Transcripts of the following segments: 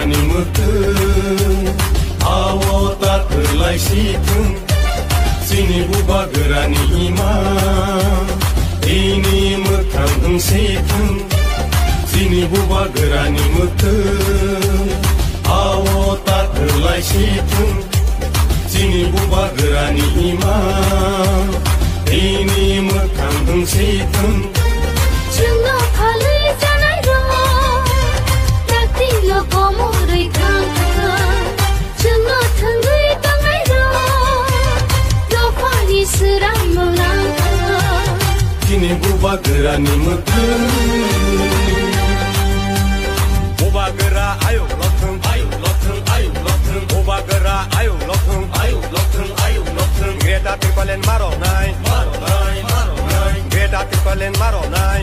गोरानि मोथों आवो ताथोलाय सिथों जोंनि बुबा गोरानि इमा इनि मोखां दोंसेथों जोंनि बुबा गोरानि मोथों आवो ताथोलाय सिथों जोंनि बुबा गोरानि इमा इनि मोखां दोंसेथों जोंना फालै जानाय र' दाख्लैल' गमरै थांखो जोंना थोंगै दांनाय र' दफानि सोरां मोनांखो दिनै बुबा गोरानि मोथों बुबा गोरा आयौ लथों बुबा गोरा आयौ लथों Greta Timpalen maronai Greta Timpalen maronai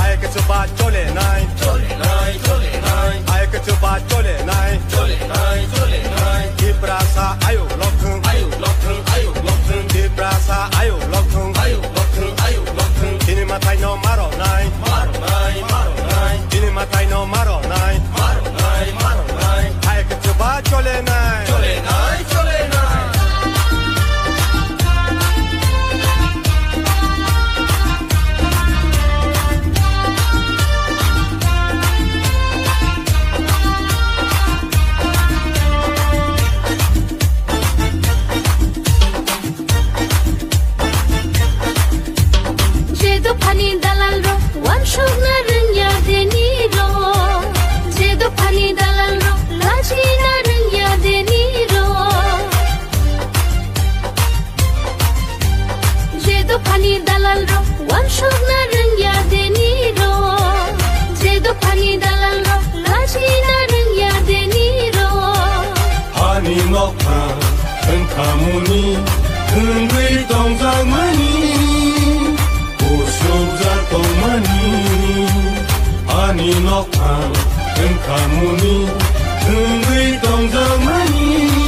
Ay que chupa chole nai Ay que chupa chole nai Ibrasa ayo lokhung Ibrasa ayo lokhung Ini matai no maronai Ini matai no maronai Ay que chupa chole nai Pani dalal ro, wan shog na rengya deni ro. Jedo pani dalal ro, laji na rengya deni ro. Jedo pani dalal ro, wan shog na rengya deni ro. Jedo pani dalal ro, laji na rengya deni ro. Pani nokha, tengkamuni, tengui tongzang mani. Ani nokha, tengkamuni, tengui tongzang mani.